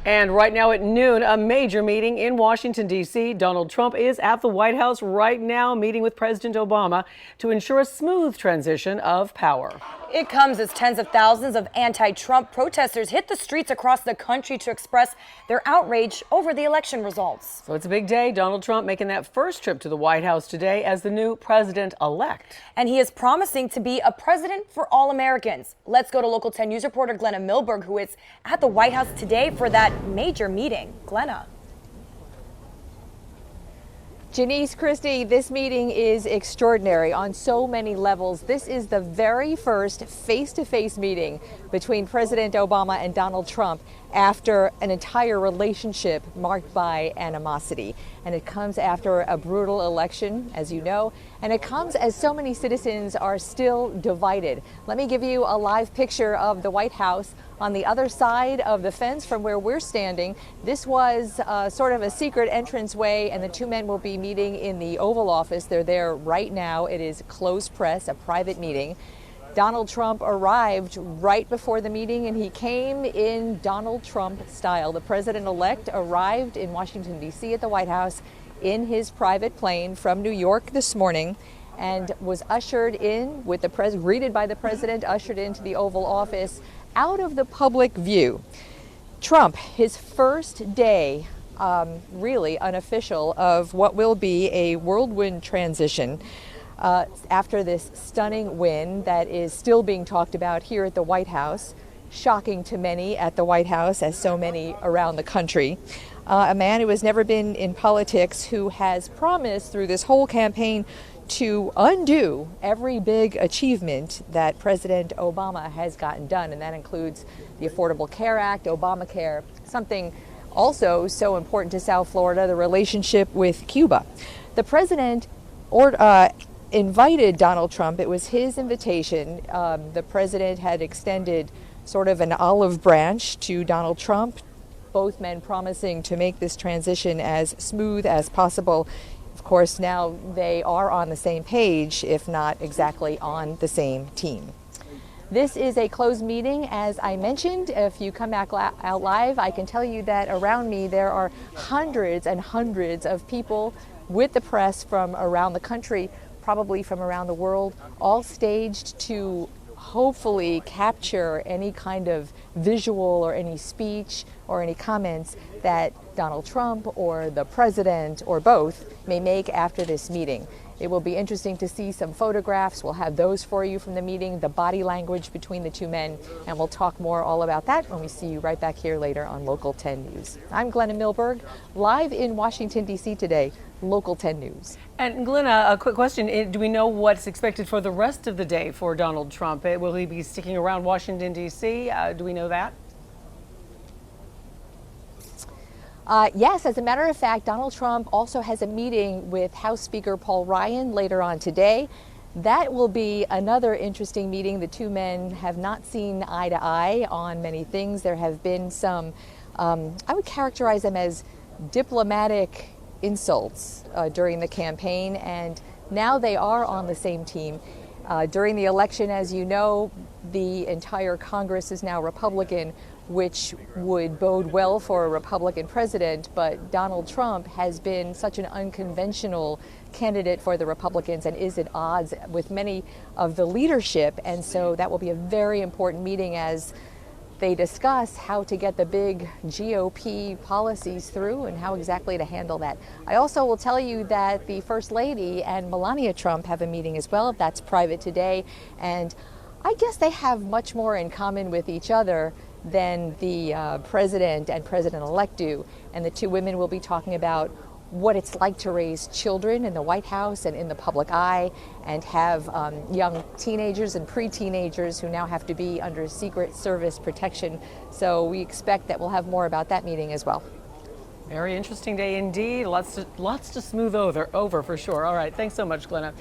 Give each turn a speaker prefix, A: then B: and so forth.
A: And right now at noon, a major meeting in Washington, D.C. Donald Trump is at the White House right now, meeting with President Obama to ensure a smooth transition of power.
B: It comes as tens of thousands of anti-Trump protesters hit the streets across the country to express their outrage over the election results.
A: So it's a big day. Donald Trump making that first trip to the White House today as the new president-elect.
B: And he is promising to be a president for all Americans. Let's go to Local 10 News reporter Glenna Milberg, who is at the White House today for that major meeting. Glenna.
C: Janice, Christie, this meeting is extraordinary on so many levels. This is the very first face-to-face meeting between President Obama and Donald Trump after an entire relationship marked by animosity. And it comes after a brutal election, as you know, and it comes as so many citizens are still divided. Let me give you a live picture of the White House on the other side of the fence from where we're standing. This was sort of a secret entranceway, and the two men will be meeting in the Oval Office. They're there right now. It is closed press, a private meeting. Donald Trump arrived right before the meeting, and he came in Donald Trump style. The president-elect arrived in Washington, D.C. at the White House in his private plane from New York this morning and was ushered in with the greeted by the president, ushered into the Oval Office out of the public view. Trump, his first day, really unofficial, of what will be a whirlwind transition after this stunning win that is still being talked about here at the White House, shocking to many at the White House, as so many around the country. A man who has never been in politics, who has promised through this whole campaign to undo every big achievement that President Obama has gotten done, and that includes the Affordable Care Act, Obamacare, something also so important to South Florida, the relationship with Cuba. The president invited Donald Trump. It was his invitation. The president had extended sort of an olive branch to Donald Trump, both men promising to make this transition as smooth as possible. Of course, now they are on the same page, if not exactly on the same team. This is a closed meeting, as I mentioned. If you come back out live, I can tell you that around me there are hundreds and hundreds of people with the press from around the country, probably from around the world, all staged to hopefully capture any kind of visual or any speech or any comments that Donald Trump or the president or both may make after this meeting. It will be interesting to see some photographs. We'll have those for you from the meeting, the body language between the two men, and we'll talk more all about that when we see you right back here later on Local 10 News. I'm Glenna Milberg, live in Washington, D.C. today, Local 10 News.
A: And Glenna, a quick question. Do we know what's expected for the rest of the day for Donald Trump? Will he be sticking around Washington, D.C.? Do we know that?
C: Yes, as a matter of fact, Donald Trump also has a meeting with House Speaker Paul Ryan later on today. That will be another interesting meeting. The two men have not seen eye to eye on many things. There have been some, I would characterize them as diplomatic insults during the campaign, and now they are on the same team. During the election, as you know, the entire Congress is now Republican, which would bode well for a Republican president, but Donald Trump has been such an unconventional candidate for the Republicans and is at odds with many of the leadership, and so that will be a very important meeting as they discuss how to get the big GOP policies through and how exactly to handle that. I also will tell you that the First Lady and Melania Trump have a meeting as well. That's private today, and I guess they have much more in common with each other than the president and president-elect do. And the two women will be talking about what it's like to raise children in the White House and in the public eye, and have young teenagers and pre-teenagers who now have to be under Secret Service protection. So we expect that we'll have more about that meeting as well.
A: Very interesting day indeed. Lots to smooth over for sure. All right. Thanks so much, Glenna.